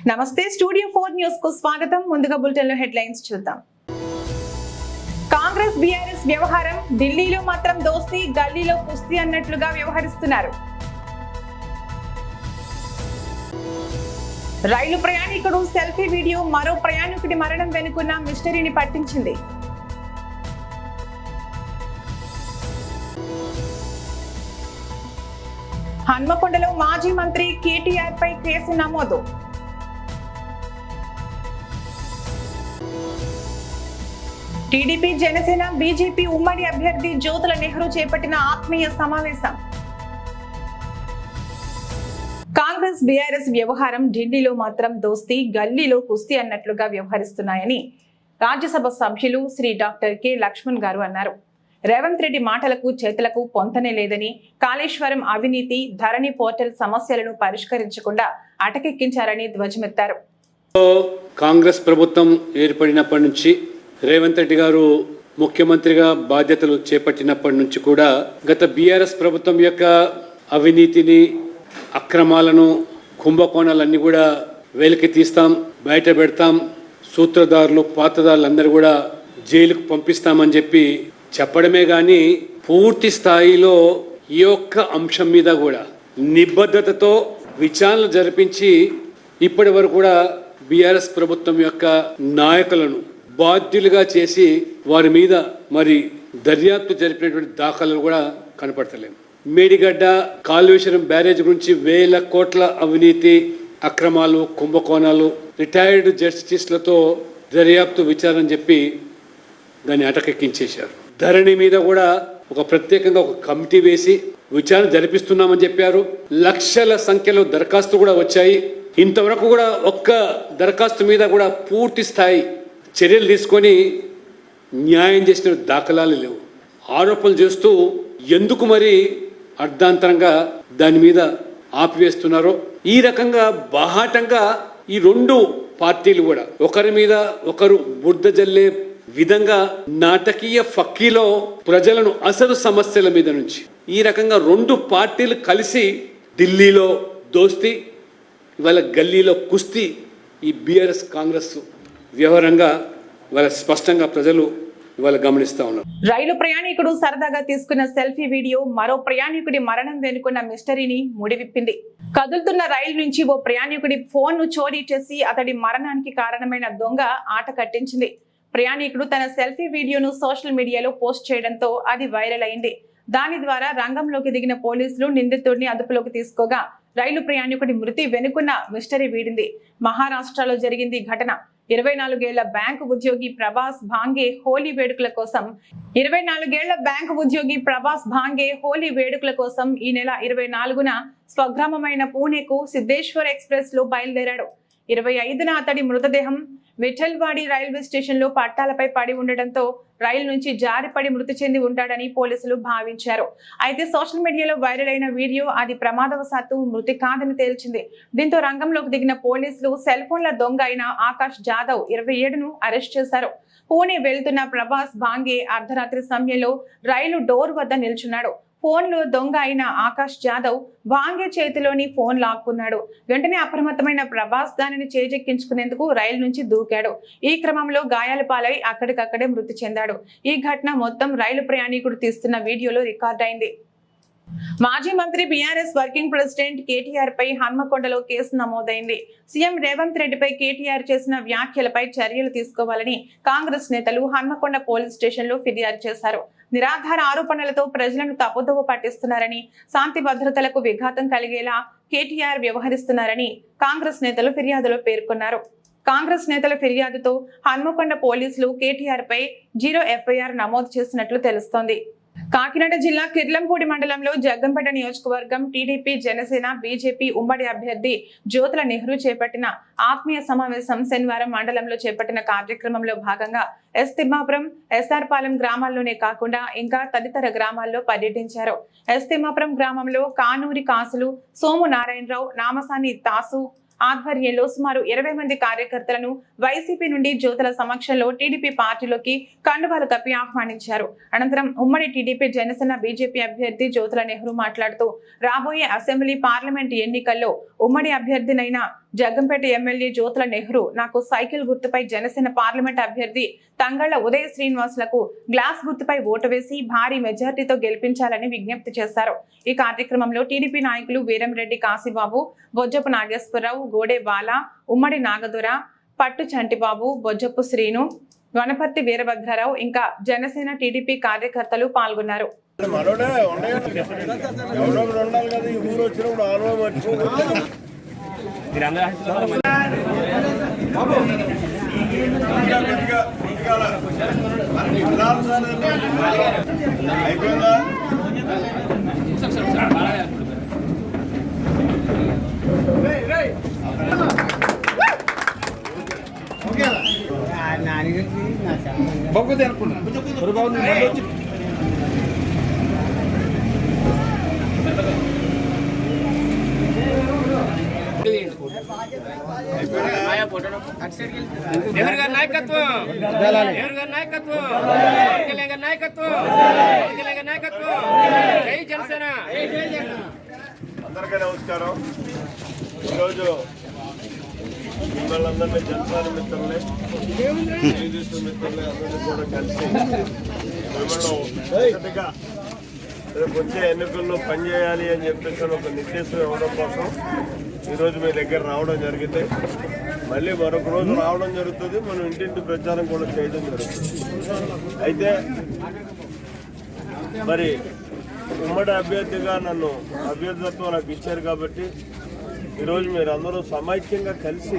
నమస్తే studio 4 news కు స్వాగతం. ముందుగా బులెటిన్ లో హెడ్లైన్స్ చూద్దాం. కాంగ్రెస్ బీఆర్ఎస్ వ్యవహారం ఢిల్లీలో మాత్రం దోస్తీ, గల్లీలో కుస్తీ అన్నట్లుగా వ్యవహరిస్తున్నారు. రైలు ప్రయాణికుడు సెల్ఫీ వీడియో మరో ప్రయాణికుడి మరణం వెనుకున్న మిస్టరీని పట్టించింది. హన్మకొండలో మాజీ మంత్రి కేటీఆర్ పై కేసు నమోదు. టీడీపీ జనసేన బీజేపీ ఉమ్మడి అభ్యర్థి జ్యోతుల నెహ్రూ చేపట్టిన ఆత్మీయ సమావేశం. కాంగ్రెస్ బీఆర్ఎస్ వ్యవహారం ఢిల్లీలో మాత్రం దోస్తీ, గల్లీలో కుస్తీ అన్నట్లుగా వ్యవహరిస్తున్నాయని రాజ్యసభ సభ్యులు శ్రీ డాక్టర్ కె లక్ష్మణ్ గారు అన్నారు. రేవంత్ రెడ్డి మాటలకు చేతులకు పొంతనే లేదని, కాళేశ్వరం అవినీతి, ధరణి పోర్టల్ సమస్యలను పరిష్కరించకుండా అటకెక్కించారని ధ్వజమెత్తారు. కాంగ్రెస్ ప్రభుత్వం ఏర్పడినప్పటి నుంచి రేవంత్ రెడ్డి గారు ముఖ్యమంత్రిగా బాధ్యతలు చేపట్టినప్పటి నుంచి కూడా గత బీఆర్ఎస్ ప్రభుత్వం యొక్క అవినీతిని, అక్రమాలను, కుంభకోణాలన్నీ కూడా వెలికి తీస్తాం, బయట పెడతాం, సూత్రధారులు, పాత్రధారులు అందరూ కూడా జైలుకు పంపిస్తామని చెప్పి చెప్పడమే కానీ పూర్తి స్థాయిలో ఈ ఒక్క అంశం మీద కూడా నిబద్ధతతో విచారణ జరిపించి ఇప్పటి వరకు కూడా బీఆర్ఎస్ ప్రభుత్వం యొక్క నాయకులను బాధ్యులుగా చేసి వారి మీద మరి దర్యాప్తు జరిపినటువంటి దాఖలు కూడా కనపడతలేము. మేడిగడ్డ కాళేశ్వరం బ్యారేజ్ గురించి వేల కోట్ల అవినీతి, అక్రమాలు, కుంభకోణాలు, రిటైర్డ్ జస్టిస్లతో దర్యాప్తు విచారణ చెప్పి దాన్ని అటకెక్కించేశారు. ధరణి మీద కూడా ఒక ప్రత్యేకంగా ఒక కమిటీ వేసి విచారణ జరిపిస్తున్నామని చెప్పారు. లక్షల సంఖ్యలో దరఖాస్తులు కూడా వచ్చాయి. ఇంతవరకు కూడా ఒక్క దరఖాస్తు మీద కూడా పూర్తి స్థాయి చర్యలు తీసుకొని న్యాయం చేసిన దాఖలాలు లేవు. ఆరోపణలు చేస్తూ ఎందుకు మరి అర్ధాంతరంగా దాని మీద ఆపివేస్తున్నారో, ఈ రకంగా బాహాటంగా ఈ రెండు పార్టీలు కూడా ఒకరి మీద ఒకరు బురద జల్లే విధంగా నాటకీయ ఫక్కీలో ప్రజలను అసలు సమస్యల మీద నుంచి ఈ రకంగా రెండు పార్టీలు కలిసి ఢిల్లీలో దోస్తీ, ఇవాళ గల్లీలో కుస్తీ, ఈ బీఆర్ఎస్ కాంగ్రెస్ వ్యవహారంగా ఇవాళ స్పష్టంగా ప్రజలు ఇవాళ గమనిస్తా ఉన్నారు. రైలు ప్రయాణికుడు సరదాగా తీసుకున్న సెల్ఫీ వీడియో మరో ప్రయాణికుడి మరణం వెనుకున్న మిస్టరీని ముడివిప్పింది. కదులుతున్న రైలు నుంచి ఓ ప్రయాణికుడి ఫోన్ ను చోరీ చేసి అతడి మరణానికి కారణమైన దొంగ ఆట కట్టించింది. ప్రయాణికుడు తన సెల్ఫీ వీడియోను సోషల్ మీడియాలో పోస్ట్ చేయడంతో అది వైరల్ అయింది. దాని ద్వారా రంగంలోకి దిగిన పోలీసులు నిందితుడిని అదుపులోకి తీసుకోగా రైలు ప్రయాణికుడి మృతి వెనుకున్న మిస్టరీ వీడింది. మహారాష్ట్రలో జరిగింది ఘటన. 24 ఏళ్ల బ్యాంకు ఉద్యోగి ప్రభాస్ భాంగే హోలీ వేడుకల కోసం ఈ నెల 24న స్వగ్రామమైన పూణేకు సిద్ధేశ్వర్ ఎక్స్ప్రెస్ లో బయలుదేరాడు. 25న అతడి మృతదేహం విఠల్వాడి రైల్వే స్టేషన్ లో పట్టాలపై పడి ఉండడంతో రైలు నుంచి జారిపడి మృతి చెంది ఉంటాడని పోలీసులు భావించారు. అయితే సోషల్ మీడియాలో వైరల్ అయిన వీడియో అది ప్రమాదవశాత్తు మృతి కాదని తేల్చింది. దీంతో రంగంలోకి దిగిన పోలీసులు సెల్ ఫోన్ల దొంగ అయిన ఆకాష్ జాదవ్ 27ను అరెస్ట్ చేశారు. పూణే వెళ్తున్న ప్రభాస్ భాంగే అర్ధరాత్రి సమయంలో రైలు డోర్ వద్ద నిల్చున్నాడు. ఫోన్లో దొంగ అయిన ఆకాష్ జాదవ్ భాంగే చేతిలోని ఫోన్ లాక్కున్నాడు. వెంటనే అప్రమత్తమైన ప్రభాస్ దానిని చేజెక్కించుకునేందుకు రైలు నుంచి దూకాడు. ఈ క్రమంలో గాయాల పాలై అక్కడికక్కడే మృతి చెందాడు. ఈ ఘటన మొత్తం రైలు ప్రయాణికుడు తీస్తున్న వీడియోలో రికార్డైంది. మాజీ మంత్రి బీఆర్ఎస్ వర్కింగ్ ప్రెసిడెంట్ కేటీఆర్ పై హన్మకొండలో కేసు నమోదైంది. సీఎం రేవంత్ రెడ్డిపై కేటీఆర్ చేసిన వ్యాఖ్యలపై చర్యలు తీసుకోవాలని కాంగ్రెస్ నేతలు హన్మకొండ పోలీస్ స్టేషన్ లో ఫిర్యాదు చేశారు. నిరాధార ఆరోపణలతో ప్రజలను తప్పుదోవ పట్టిస్తున్నారని, శాంతి భద్రతలకు విఘాతం కలిగేలా కేటీఆర్ వ్యవహరిస్తున్నారని కాంగ్రెస్ నేతలు ఫిర్యాదులో పేర్కొన్నారు. కాంగ్రెస్ నేతల ఫిర్యాదుతో హన్మకొండ పోలీసులు కేటీఆర్ పై 0 FIR నమోదు చేసినట్లు తెలుస్తోంది. కాకినాడ జిల్లా కిర్లంపూడి మండలంలో జగ్గంపేట నియోజకవర్గం టీడీపీ జనసేన బీజేపీ ఉమ్మడి అభ్యర్థి జ్యోతుల నెహ్రూ చేపట్టిన ఆత్మీయ సమావేశం శనివారం మండలంలో చేపట్టిన కార్యక్రమంలో భాగంగా ఎస్ తిమ్మాపురం, ఎస్ఆర్ పాలెం గ్రామాల్లోనే కాకుండా ఇంకా తదితర గ్రామాల్లో పర్యటించారు. ఎస్ తిమ్మాపురం గ్రామంలో కానూరి కాసులు, సోము నారాయణరావు, నామసాని తాసు ఆధ్వర్యంలో సుమారు 20 మంది కార్యకర్తలను వైసీపీ నుండి జ్యోతుల సమక్షంలో టీడీపీ పార్టీలోకి కండువాలు కప్పి ఆహ్వానించారు. అనంతరం ఉమ్మడి టీడీపీ జనసేన బీజేపీ అభ్యర్థి జ్యోతుల నెహ్రూ మాట్లాడుతూ రాబోయే అసెంబ్లీ పార్లమెంట్ ఎన్నికల్లో ఉమ్మడి అభ్యర్థినైన జగ్గంపేట ఎమ్మెల్యే జ్యోతుల నెహ్రూ నాకు సైకిల్ గుర్తుపై జనసేన పార్లమెంట్ అభ్యర్థి తంగళ్ల ఉదయ శ్రీనివాసులకు గ్లాస్ గుర్తుపై ఓటు వేసి భారీ మెజార్టీతో గెలిపించాలని విజ్ఞప్తి చేశారు. ఈ కార్యక్రమంలో టీడీపీ నాయకులు వీరంరెడ్డి కాశీబాబు, బొజ్జపు నాగేశ్వరరావు, గోడే బాల, ఉమ్మడి నాగదుర, పట్టు చంటిబాబు, బొజ్జపు శ్రీను, వనపర్తి వీరభద్రరావు ఇంకా జనసేన టీడీపీ కార్యకర్తలు పాల్గొన్నారు. అందరికీ నమస్కారం. ఈరోజు మిమ్మల్ని అందరినీ జనసేన మిత్రుల్ని, తెలుగుదేశం మిత్రుల్ని అందరినీ కూడా కలిసి మిమ్మల్ని ఒకటిగా రేపు వచ్చే ఎన్నికల్లో పనిచేయాలి అని చెప్పేసి ఒక నిర్దేశం ఇవ్వడం కోసం ఈరోజు మీ దగ్గర రావడం జరిగింది. మళ్ళీ మరొక రోజు రావడం జరుగుతుంది. మనం ఇంటింటి ప్రచారం కూడా చేయడం జరుగుతుంది. అయితే మరి ఉమ్మడి అభ్యర్థిగా నన్ను అభ్యర్థిత్వం నాకు ఇచ్చారు కాబట్టి ఈరోజు మీరు అందరూ సమైక్యంగా కలిసి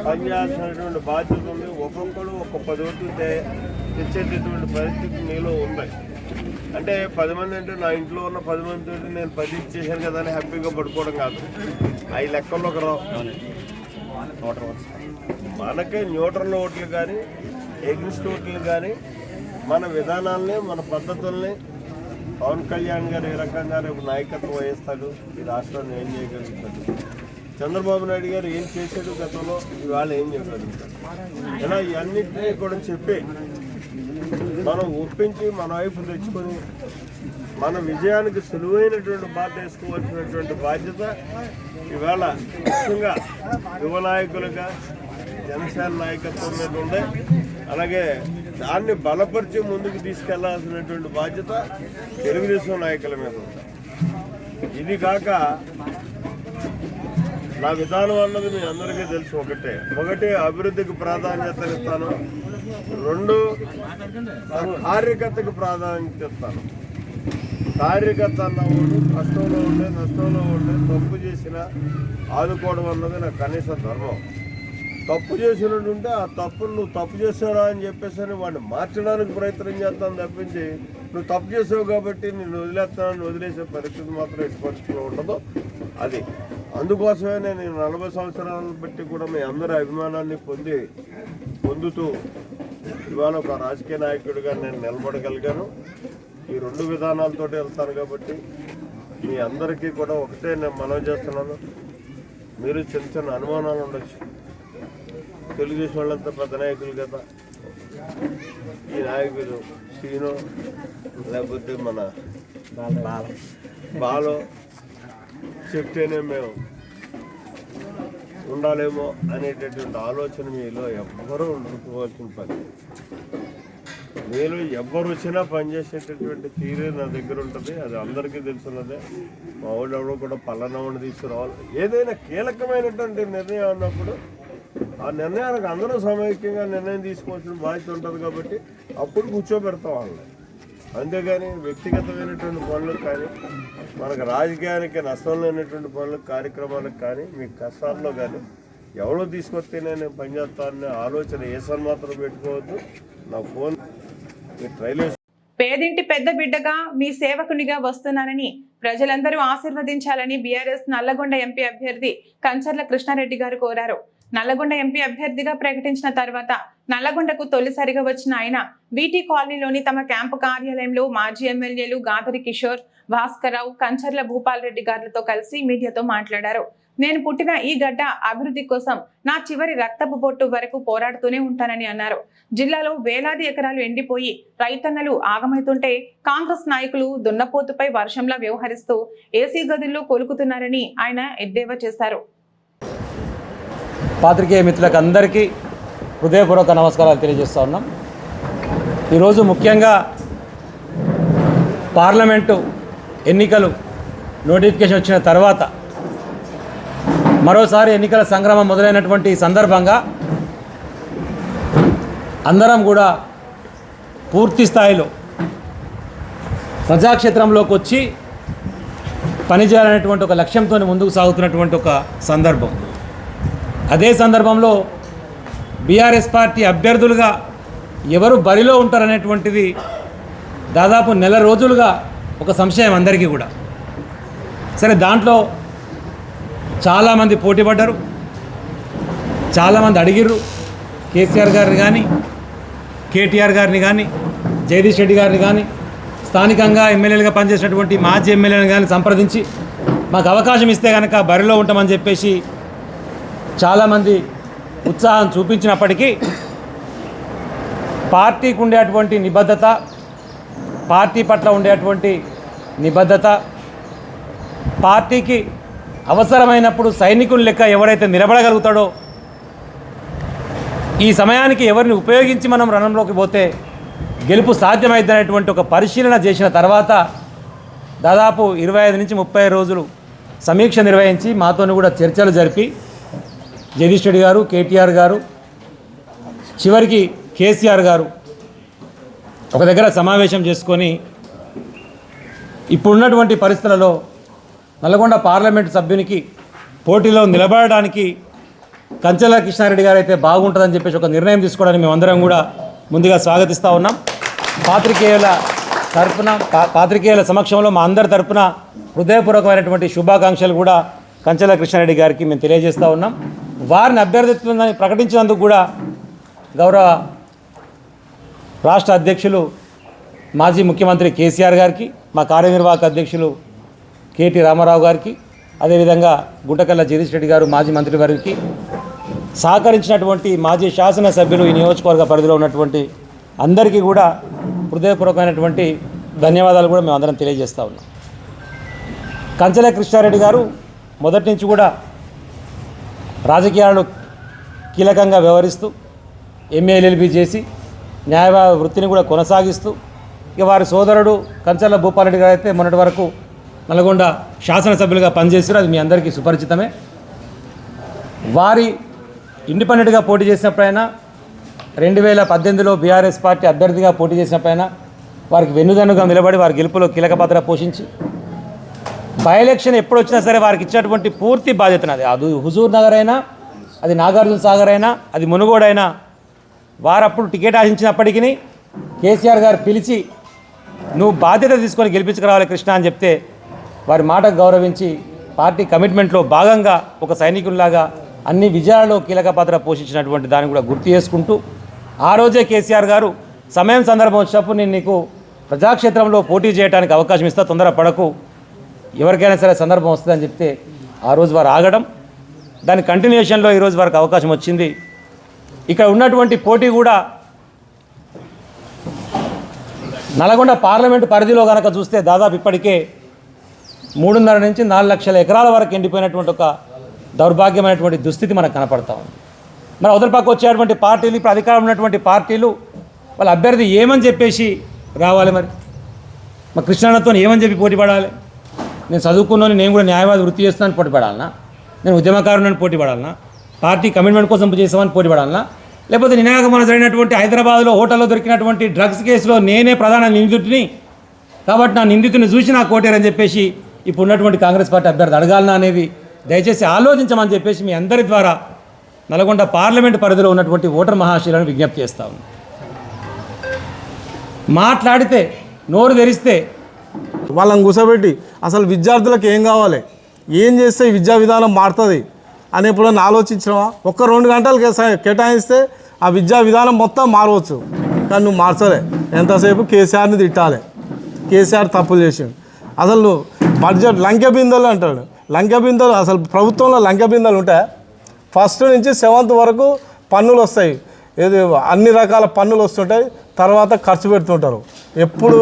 పనిచేయాల్సినటువంటి బాధ్యత ఉంది. ఒక్కొక్కరు ఒక 10 ఓట్లు తెచ్చేటటువంటి పరిస్థితి మీలో ఉంది. అంటే 10 మంది అంటే నా ఇంట్లో ఉన్న 10 మంది నేను 10 ఇచ్చేసాను కదా అని హ్యాపీగా పడుకోవడం కాదు. అవి లెక్కల్లోకి రావు. మనకే న్యూట్రల్ ఓట్లు కానీ ఎగ్నిస్ట్ ఓట్లు కానీ మన విధానాల్ని మన పద్ధతుల్ని పవన్ కళ్యాణ్ గారు ఏ రకంగా రేపు నాయకత్వం వహిస్తాడు, ఈ రాష్ట్రాన్ని ఏం చేయగలుగుతాడు, చంద్రబాబు నాయుడు గారు ఏం చేశాడు గతంలో, ఇవాళ ఏం చేయగలుగుతాడు, ఇలా ఇవన్నింటినీ కూడా చెప్పి మనం ఒప్పించి మన వైపు తెచ్చుకొని మన విజయానికి సులువైనటువంటి బాట వేసుకోవాల్సినటువంటి బాధ్యత ఇవాళ ముఖ్యంగా యువ నాయకులుగా జనసేన నాయకత్వం మీద ఉండే, అలాగే దాన్ని బలపరిచి ముందుకు తీసుకెళ్లాల్సినటువంటి బాధ్యత తెలుగుదేశం నాయకుల మీద ఉంది. ఇది కాక నా విధానం అన్నది మీ అందరికీ తెలుసు. ఒకటి అభివృద్ధికి ప్రాధాన్యత ఇస్తాను, 2 కార్యకర్తకు ప్రాధాన్యత ఇస్తాను. కార్యకర్త అన్నవాడు కష్టంలో ఉండే నష్టంలో ఉండే తప్పు చేసినా ఆదుకోవడం అన్నది నాకు కనీస ధర్మం. తప్పు చేసినట్టుంటే ఆ తప్పును నువ్వు తప్పు చేసావురా అని చెప్పేసి వాడిని మార్చడానికి ప్రయత్నం చేస్తాను తప్పించి నువ్వు తప్పు చేసావు కాబట్టి నేను వదిలేస్తానని వదిలేసే పరిస్థితి మాత్రం ఎట్టి పరిస్థితిలో ఉండదు. అది అందుకోసమే నేను 40 సంవత్సరాలను బట్టి కూడా మీ అందరి అభిమానాన్ని పొందుతూ ఇవాళ ఒక రాజకీయ నాయకుడిగా నేను నిలబడగలిగాను. ఈ 2 విధానాలతో వెళ్తాను కాబట్టి మీ అందరికీ కూడా ఒకటే నేను మనవి చేస్తున్నాను. మీరు చిన్న చిన్న అనుమానాలు ఉండొచ్చు, తెలుగుదేశం వాళ్ళంతా పెద్ద నాయకులు కదా, ఈ నాయకులు సీనో లేకపోతే మన బాలో చెప్తేనే మేము ఉండాలేమో అనేటటువంటి ఆలోచన మీలో ఎవ్వరూ ఉండుకోవాల్సిన పని. మీరు ఎవరు వచ్చినా పనిచేసేటటువంటి తీరే నా దగ్గర ఉంటుంది. అది అందరికీ తెలుసున్నదే. మా వాళ్ళు ఎవరో కూడా పల్లనవ్వని తీసుకురావాలి. ఏదైనా కీలకమైనటువంటి నిర్ణయం అన్నప్పుడు ఆ నిర్ణయానికి అందరూ సమైక్యంగా నిర్ణయం తీసుకోవాల్సిన బాధ్యత ఉంటుంది కాబట్టి అప్పుడు కూర్చోబెడతాం వాళ్ళని. అంతేగాని వ్యక్తిగతమైనటువంటి పనులకు కానీ మనకు రాజకీయానికి నష్టం లేనటువంటి పనులకు కార్యక్రమాలకు కానీ మీ కష్టాల్లో కానీ ఎవరో తీసుకొస్తే నేను పనిచేస్తాననే ఆలోచన ఏసారి మాత్రం పెట్టుకోవద్దు. నా ఫోన్ పేదింటి పెద్ద బిడ్డగా మీ సేవకునిగా వస్తున్నానని ప్రజలందరూ ఆశీర్వదించాలని బీఆర్ఎస్ నల్లగొండ ఎంపీ అభ్యర్థి కంచర్ల కృష్ణారెడ్డి గారు కోరారు. నల్లగొండ ఎంపీ అభ్యర్థిగా ప్రకటించిన తర్వాత నల్లగొండకు తొలిసారిగా వచ్చిన ఆయన బీటీ కాలనీలోని తమ క్యాంపు కార్యాలయంలో మాజీ ఎమ్మెల్యేలు గాదరి కిషోర్, భాస్కర్రావు, కంచర్ల భూపాల్ రెడ్డి గారులతో కలిసి మీడియాతో మాట్లాడారు. నేను పుట్టిన ఈ గడ్డ అభివృద్ధి కోసం నా చివరి రక్తపు బొట్టు వరకు పోరాడుతూనే ఉంటానని అన్నారు. జిల్లాలో వేలాది ఎకరాలు ఎండిపోయి రైతన్నలు ఆగమవుతుంటే కాంగ్రెస్ నాయకులు దున్నపోతుపై వర్షంలా వ్యవహరిస్తూ ఏసీ గదుల్లో కొలుకుతున్నారని ఆయన ఎద్దేవా చేశారు. పాత్రికేయ మిత్రులకు అందరికీ హృదయపూర్వక నమస్కారాలు తెలియజేస్తూ ఉన్నాం. ఈరోజు ముఖ్యంగా పార్లమెంటు ఎన్నికలు నోటిఫికేషన్ వచ్చిన తర్వాత మరోసారి ఎన్నికల సంగ్రామం మొదలైనటువంటి సందర్భంగా అందరం కూడా పూర్తి స్థాయిలో ప్రజాక్షేత్రంలోకి వచ్చి పనిచేయాలనేటువంటి ఒక లక్ష్యంతో ముందుకు సాగుతున్నటువంటి ఒక సందర్భం. అదే సందర్భంలో బీఆర్ఎస్ పార్టీ అభ్యర్థులుగా ఎవరు బరిలో ఉంటారనేటువంటిది దాదాపు నెల రోజులుగా ఒక సంశయం అందరికీ కూడా. సరే, దాంట్లో చాలామంది పోటీ పడ్డారు, చాలామంది అడిగిర్రు. కేసీఆర్ గారిని కానీ, కేటీఆర్ గారిని కానీ, జగదీష్ రెడ్డి గారిని కానీ, స్థానికంగా ఎమ్మెల్యేలుగా పనిచేసినటువంటి మాజీ ఎమ్మెల్యేలను కానీ సంప్రదించి మాకు అవకాశం ఇస్తే కనుక బరిలో ఉంటామని చెప్పేసి చాలామంది ఉత్సాహం చూపించినప్పటికీ పార్టీకి ఉండేటువంటి నిబద్ధత, పార్టీ పట్ల ఉండేటువంటి నిబద్ధత, పార్టీకి అవసరమైనప్పుడు సైనికుని లెక్క ఎవరైతే నిలబడగలుగుతాడో, ఈ సమయానికి ఎవరిని ఉపయోగించి మనం రణంలోకి పోతే గెలుపు సాధ్యమైందనేటువంటి ఒక పరిశీలన చేసిన తర్వాత దాదాపు 25 నుంచి 30 రోజులు సమీక్ష నిర్వహించి మాతో కూడా చర్చలు జరిపి జగదీష్ రెడ్డి గారు, కేటీఆర్ గారు, చివరికి కేసీఆర్ గారు ఒక దగ్గర సమావేశం చేసుకొని ఇప్పుడున్నటువంటి పరిస్థితులలో నల్గొండ పార్లమెంటు సభ్యునికి పోటీలో నిలబడడానికి కంచెల కృష్ణారెడ్డి గారు అయితే బాగుంటుందని చెప్పేసి ఒక నిర్ణయం తీసుకోవడానికి మేమందరం కూడా ముందుగా స్వాగతిస్తూ ఉన్నాం. పాత్రికేయుల సమక్షంలో మా అందరి తరపున హృదయపూర్వకమైనటువంటి శుభాకాంక్షలు కూడా కంచెల కృష్ణారెడ్డి గారికి మేము తెలియజేస్తూ ఉన్నాం. వారిని అభ్యర్థిత్వాన్ని ప్రకటించినందుకు కూడా గౌరవ రాష్ట్ర అధ్యక్షులు మాజీ ముఖ్యమంత్రి కేసీఆర్ గారికి, మా కార్యనిర్వాహక అధ్యక్షులు కేటీ రామారావు గారికి, అదేవిధంగా గుంటకల్ల జగదీష్ రెడ్డి గారు మాజీ మంత్రివారికి, సహకరించినటువంటి మాజీ శాసనసభ్యులు, ఈ నియోజకవర్గ పరిధిలో ఉన్నటువంటి అందరికీ కూడా హృదయపూర్వకమైనటువంటి ధన్యవాదాలు కూడా మేము అందరం తెలియజేస్తూ ఉన్నాం. కంచెల కృష్ణారెడ్డి గారు మొదటి నుంచి కూడా రాజకీయాలను కీలకంగా వ్యవహరిస్తూ ఎంఏఎల్ఎల్బి చేసి న్యాయవాద వృత్తిని కూడా కొనసాగిస్తూ, ఇక వారి సోదరుడు కంచెల భూపాలరెడ్డి గారు అయితే మొన్నటి వరకు నల్గొండ శాసనసభ్యులుగా పనిచేశారు. అది మీ అందరికీ సుపరిచితమే. వారి ఇండిపెండెంట్గా పోటీ చేసినప్పుడైనా 2018లో బీఆర్ఎస్ పార్టీ అభ్యర్థిగా పోటీ చేసినప్పుడైనా వారికి వెన్నుదన్నుగా నిలబడి వారి గెలుపులో కీలక పాత్ర పోషించి బై ఎలక్షన్ ఎప్పుడు వచ్చినా సరే వారికి ఇచ్చినటువంటి పూర్తి బాధ్యతను, అది హుజూర్ నగర్ అయినా, అది నాగార్జున సాగర్ అయినా, అది మునుగోడైనా, వారు అప్పుడు టికెట్ ఆశించినప్పటికీ కేసీఆర్ గారు పిలిచి నువ్వు బాధ్యత తీసుకొని గెలిపించుకురావాలి కృష్ణ అని చెప్తే వారి మాటకు గౌరవించి పార్టీ కమిట్మెంట్లో భాగంగా ఒక సైనికుల్లాగా అన్ని విజయాలలో కీలక పాత్ర పోషించినటువంటి దాన్ని కూడా గుర్తు చేసుకుంటూ, ఆ రోజే కేసీఆర్ గారు సమయం సందర్భం వచ్చినప్పుడు నేను నీకు ప్రజాక్షేత్రంలో పోటీ చేయడానికి అవకాశం ఇస్తా, తొందర పడకు, ఎవరికైనా సరే సందర్భం వస్తుందని చెప్తే ఆ రోజు వారు ఆగడం, దాని కంటిన్యూషన్లో ఈరోజు వారికి అవకాశం వచ్చింది. ఇక్కడ ఉన్నటువంటి పోటీ కూడా నల్గొండ పార్లమెంటు పరిధిలో కనుక చూస్తే దాదాపు ఇప్పటికే 3.5 నుంచి 4 లక్షల ఎకరాల వరకు ఎండిపోయినటువంటి ఒక దౌర్భాగ్యమైనటువంటి దుస్థితి మనకు కనపడతా ఉంది. మరి అవతల పక్క వచ్చేటువంటి పార్టీలు, ఇప్పుడు అధికారం ఉన్నటువంటి పార్టీలు వాళ్ళ అభ్యర్థి ఏమని చెప్పేసి రావాలి, మరి కృష్ణాన్నతో ఏమని చెప్పి పోటీ పడాలి? నేను చదువుకున్నాను, నేను కూడా న్యాయవాది వృత్తి చేస్తున్నాను పోటీ పడాలన్నా? నేను ఉద్యమకారులను పోటీ పడాలన్నా? పార్టీ కమిట్మెంట్ కోసం చేసామని పోటీ పడాలన్నా? లేకపోతే నినాక మన జరిగినటువంటి హైదరాబాద్లో హోటల్లో దొరికినటువంటి డ్రగ్స్ కేసులో నేనే ప్రధాన నిందితుడిని కాబట్టి నా నిందితుని చూసి నాకు కోటారని చెప్పేసి ఇప్పుడు ఉన్నటువంటి కాంగ్రెస్ పార్టీ అభ్యర్థి అడగాలనా అనేది దయచేసి ఆలోచించమని చెప్పేసి మీ అందరి ద్వారా నల్గొండ పార్లమెంటు పరిధిలో ఉన్నటువంటి ఓటర్ మహాశీలను విజ్ఞప్తి చేస్తా ఉన్నాను. మాట్లాడితే, నోరు తెరిస్తే వాళ్ళని కూర్చోబెట్టి అసలు విద్యార్థులకు ఏం కావాలి, ఏం చేస్తే ఈ విద్యా విధానం మారుతుంది అని ఎప్పుడన్నా ఆలోచించినావా? ఒక్క 2 గంటలు కేటాయిస్తే ఆ విద్యా విధానం మొత్తం మారవచ్చు. కానీ నువ్వు మార్చలే. ఎంతసేపు కేసీఆర్ని తిట్టాలి, కేసీఆర్ తప్పులు చేసిండు. అసలు బడ్జెట్ లంకె బిందెలు అంటాడు. లంకె బిందెలు అసలు ప్రభుత్వంలో లంకె బిందెలు ఉంటాయి. ఫస్ట్ నుంచి 7th వరకు పన్నులు వస్తాయి, ఏది అన్ని రకాల పన్నులు వస్తుంటాయి. తర్వాత ఖర్చు పెడుతుంటారు. ఎప్పుడు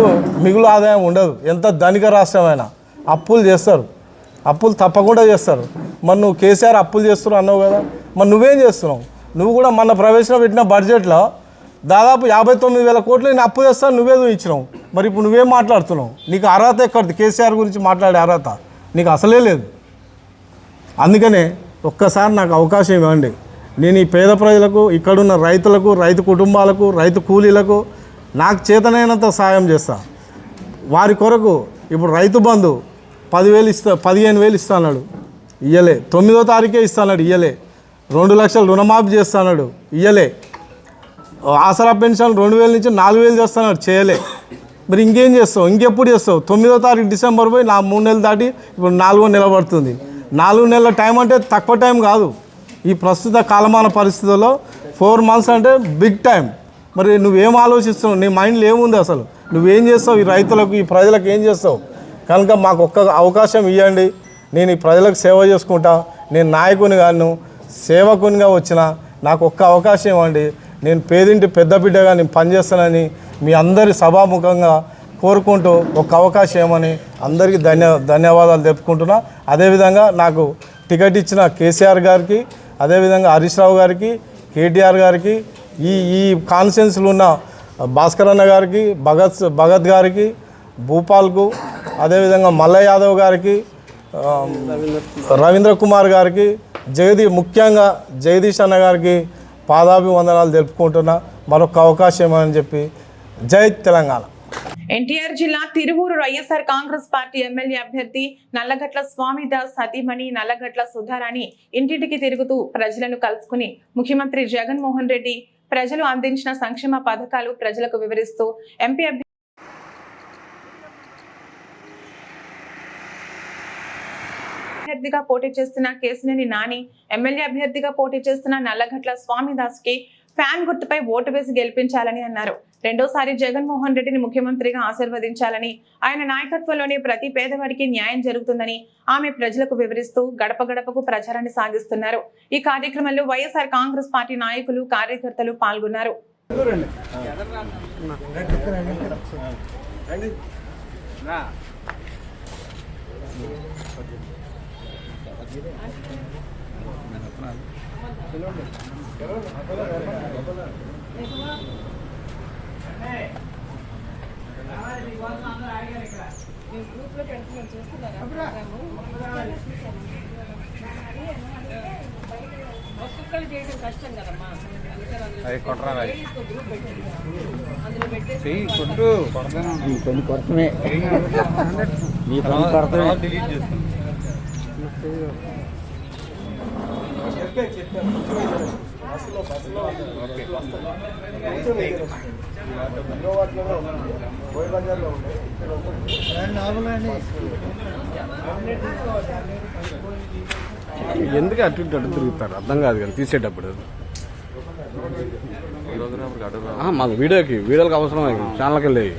మిగులు ఆదాయం ఉండదు. ఎంత ధనిక రాష్ట్రమైనా అప్పులు చేస్తారు, అప్పులు తప్పకుండా చేస్తారు. మరి నువ్వు కేసీఆర్ అప్పులు చేస్తున్నారు అన్నావు కదా, మరి నువ్వేం చేస్తున్నావు? నువ్వు కూడా మొన్న ప్రవేశపెట్టిన బడ్జెట్లో దాదాపు 59,000 కోట్లు నేను అప్పు చేస్తాను నువ్వే ఇచ్చినావు. మరి ఇప్పుడు నువ్వేం మాట్లాడుతున్నావు? నీకు అర్హత ఎక్కడిది? కేసీఆర్ గురించి మాట్లాడే అర్హత నీకు అసలే లేదు. అందుకనే ఒక్కసారి నాకు అవకాశం ఇవ్వండి. నేను ఈ పేద ప్రజలకు, ఇక్కడున్న రైతులకు, రైతు కుటుంబాలకు, రైతు కూలీలకు నాకు చేతనైనంత సాయం చేస్తా. వారి కొరకు ఇప్పుడు రైతు బంధు 15,000 ఇస్తాడు, ఇయ్యలే. 9వ తారీఖే ఇస్తాడు, ఇయ్యలే. 2 లక్షలు రుణమాఫీ చేస్తాడు, ఇయ్యలే. ఆసరా పెన్షన్ 2,000 నుంచి 4,000 చేస్తున్నాడు, చేయలే. మరి ఇంకేం చేస్తావు? ఇంకెప్పుడు చేస్తావు? 9వ తారీఖు డిసెంబర్ పోయి 3 నెలలు దాటి ఇప్పుడు 4వ నెల పడుతుంది. 4 నెలల టైం అంటే తక్కువ టైం కాదు. ఈ ప్రస్తుత కాలమాన పరిస్థితుల్లో 4 మంత్స్ అంటే బిగ్ టైం. మరి నువ్వేం ఆలోచిస్తున్నావు? నీ మైండ్లో ఏముంది అసలు? నువ్వేం చేస్తావు? ఈ రైతులకు, ఈ ప్రజలకు ఏం చేస్తావు? కనుక మాకు ఒక్క అవకాశం ఇవ్వండి. నేను ఈ ప్రజలకు సేవ చేసుకుంటా. నేను నాయకుని గాను, సేవకునిగా వచ్చిన నాకు ఒక్క అవకాశం ఇవ్వండి. నేను పేదింటి పెద్ద బిడ్డగా నేను పనిచేస్తానని మీ అందరి సభాముఖంగా కోరుకుంటూ ఒక్క అవకాశం ఇవ్వమని అందరికీ ధన్యవాదాలు చెప్పుకుంటున్నా. అదేవిధంగా నాకు టికెట్ ఇచ్చిన కేసీఆర్ గారికి, అదేవిధంగా హరీష్ రావు గారికి, కేటీఆర్ గారికి, ఈ కాన్స్టిట్యున్సీలో ఉన్న భాస్కర్ అన్న గారికి, భగత్ గారికి, భూపాల్కు, అదేవిధంగా మల్ల యాదవ్ గారికి, రవీంద్ర కుమార్ గారికి, ముఖ్యంగా జగదీష్ అన్న గారికి పాదాభివందనాలు తెలుపుకుంటున్నా. మరొక అవకాశం అని చెప్పి జై తెలంగాణ. ఎన్టీఆర్ జిల్లా తిరువూరు వైఎస్ఆర్ కాంగ్రెస్ పార్టీ ఎమ్మెల్యే అభ్యర్థి నల్లగట్ల స్వామిదాస్ సతీమణి నల్లగట్ల సుధారాణి ఇంటింటికి తిరుగుతూ ప్రజలను కలుసుకుని ముఖ్యమంత్రి జగన్మోహన్ రెడ్డి ప్రజలు అందించిన సంక్షేమ పథకాలు ప్రజలకు వివరిస్తూ ఎంపీ అభ్యర్థిగా పోటీ చేస్తున్న కేసినేని నాని, ఎమ్మెల్యే అభ్యర్థిగా పోటీ చేస్తున్న నల్లగట్ల స్వామిదాస్ కి ఫ్యాన్ గుర్తుపై ఓటు వేసి గెలిపించాలని అన్నారు. రెండోసారి జగన్మోహన్ రెడ్డిని ముఖ్యమంత్రిగా ఆశీర్వదించాలని, ఆయన నాయకత్వంలోనే ప్రతి పేదవాడికి న్యాయం జరుగుతుందని ఆమె ప్రజలకు వివరిస్తూ గడప గడపకు ప్రచారాన్ని సాగిస్తున్నారు. ఈ కార్యక్రమంలో వైఎస్ఆర్ కాంగ్రెస్ పార్టీ నాయకులు, కార్యకర్తలు పాల్గొన్నారు. కొన్ని కొరతమే నీ పని కొరతమే. ఎందుకు అటు అటు తిరుగుతారు అర్థం కాదు కానీ తీసేటప్పుడు. మాకు వీడియోలకు అవసరం ఛానల్కి వెళ్ళేవి.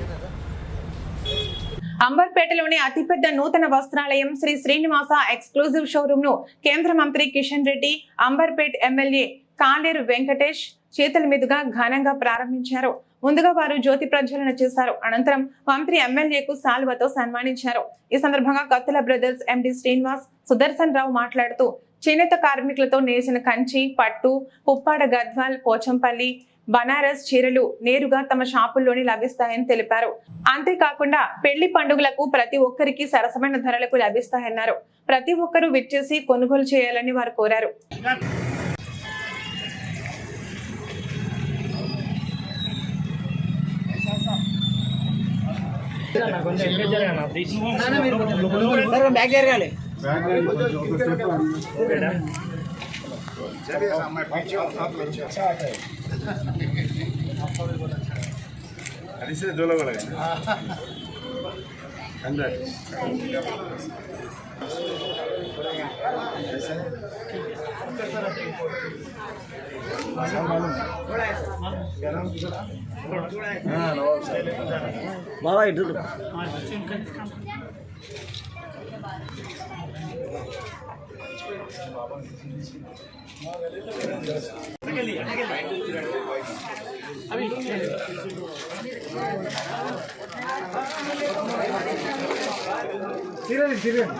అంబర్పేటలోని అతిపెద్ద నూతన వస్త్రాలయం శ్రీ శ్రీనివాస ఎక్స్క్లూజివ్ షోరూమ్ ను కేంద్ర మంత్రి కిషన్ రెడ్డి, అంబర్పేట్ ఎమ్మెల్యే కాలేరు వెంకటేష్ చేతుల మీదుగా ఘనంగా ప్రారంభించారు. ముందుగా వారు జ్యోతి ప్రజ్వలన చేశారు. అనంతరం మంత్రి ఎమ్మెల్యేకు శాలువతో సన్మానించారు. ఈ సందర్భంగా కత్తుల బ్రదర్స్ ఎండి శ్రీనివాస్ సుదర్శన్ రావు మాట్లాడుతూ చేనేత కార్మికులతో నేసిన కంచి, పట్టు, పుప్పాడ, గద్వాల్, పోచంపల్లి, బనారస్ చీరలు నేరుగా తమ షాపుల్లోనే లభిస్తాయని తెలిపారు. అంతేకాకుండా పెళ్లి పండుగలకు ప్రతి ఒక్కరికి సరసమైన ధరలకు లభిస్తాయన్నారు. ప్రతి ఒక్కరూ విచ్చేసి కొనుగోలు చేయాలని వారు కోరారు. బాబా ఇటు సీరియల్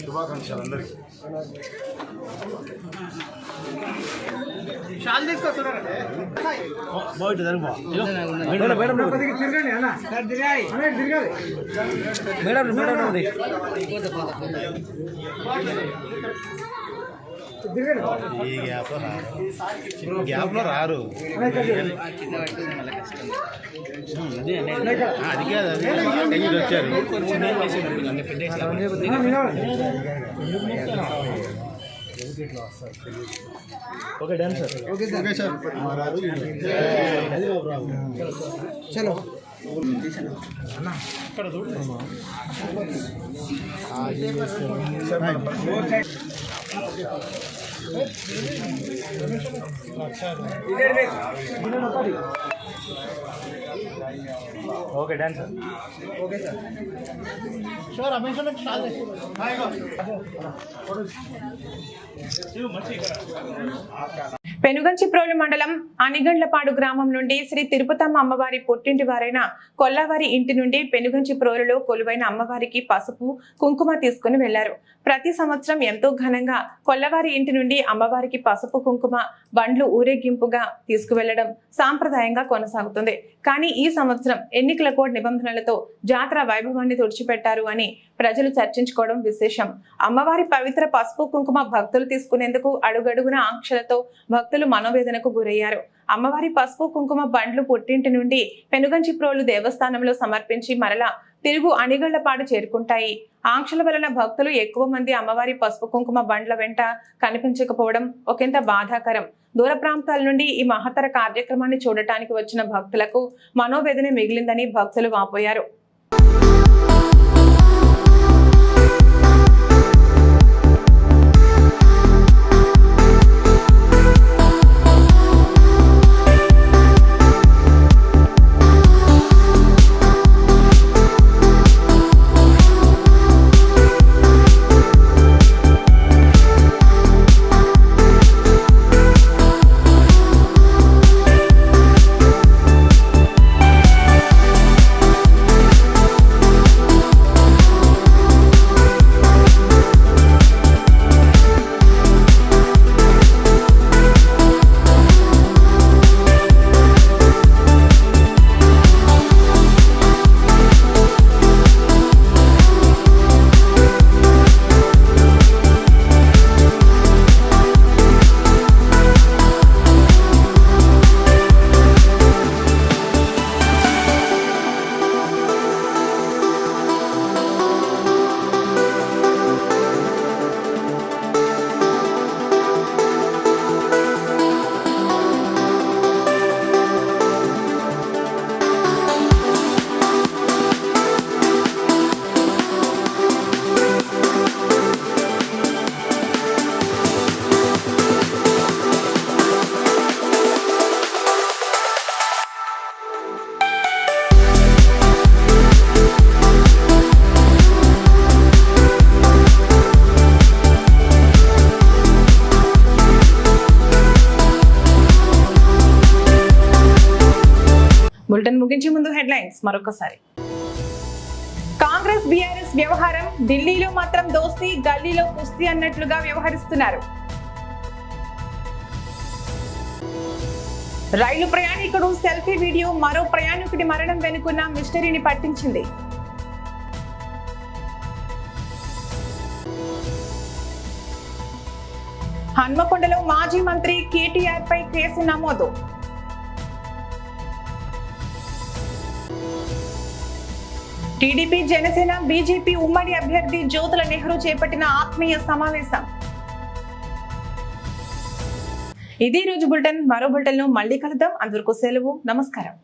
శుభాకాంక్షలు అందరికీ. ఈ గ్యాప్లో రారు. అది కాదు, అది వచ్చారు. Okay done sir. Okay sir. చలో okay done sir. Okay sir. Sure Amazon Penuganchiprolu మండలం అనిగండ్లపాడు గ్రామం నుండి శ్రీ తిరుపతమ్మ అమ్మవారి పుట్టింటి వారైన కొల్లవారి ఇంటి నుండి పెనుగంచిప్రోలులో కొలువైన అమ్మవారికి పసుపు కుంకుమ తీసుకుని వెళ్లారు. ప్రతి సంవత్సరం ఎంతో ఘనంగా కొల్లవారి ఇంటి నుండి అమ్మవారికి పసుపు కుంకుమ బండ్లు ఊరేగింపుగా తీసుకువెళ్లడం సాంప్రదాయంగా కొనసాగుతుంది. కానీ ఈ సంవత్సరం ఎన్నికల కోడ్ నిబంధనలతో జాతర వైభవాన్ని తుడిచిపెట్టారు అని ప్రజలు చర్చించుకోవడం విశేషం. అమ్మవారి పవిత్ర పసుపు కుంకుమ భక్తులు తీసుకునేందుకు అడుగడుగున ఆంక్షలతో భక్తులు మనోవేదనకు గురయ్యారు. అమ్మవారి పసుపు కుంకుమ బండ్లు పుట్టింటి నుండి పెనుగంచిప్రోలు దేవస్థానంలో సమర్పించి మరలా తిరుగు అనిగళ్లపాడు చేరుకుంటాయి. ఆంక్షల వలన భక్తులు ఎక్కువ మంది అమ్మవారి పసుపు కుంకుమ బండ్ల వెంట కనిపించకపోవడం ఒకంత బాధాకరం. దూర ప్రాంతాల నుండి ఈ మహత్తర కార్యక్రమాన్ని చూడటానికి వచ్చిన భక్తులకు మనోవేదన మిగిలిందని భక్తులు వాపోయారు. బులెటిన్ ముగించే ముందు హెడ్లైన్స్ మరొకసారి. కాంగ్రెస్ బీఆర్ఎస్ వ్యవహారం ఢిల్లీలో మాత్రం దోస్తీ, గల్లీలో కుస్తీ అన్నట్లుగా వ్యవహరిస్తున్నారు. రైలు ప్రయాణికుడు సెల్ఫీ వీడియో మరో ప్రయాణికుడి మరణం వెనుకున్న మిస్టరీని పట్టించింది. హన్మకొండలో మాజీ మంత్రి కేటీఆర్ పై కేసు నమోదు. టీడీపీ, జనసేన, బీజేపీ ఉమ్మడి అభ్యర్థి జ్యోతుల నెహ్రూ చేపట్టిన ఆత్మీయ సమావేశం. ఇది రోజు బులెటిన్. మరో బులెటిన్ లో మళ్ళీ కలుద్దాం. అందరికీ సెలవు. నమస్కారం.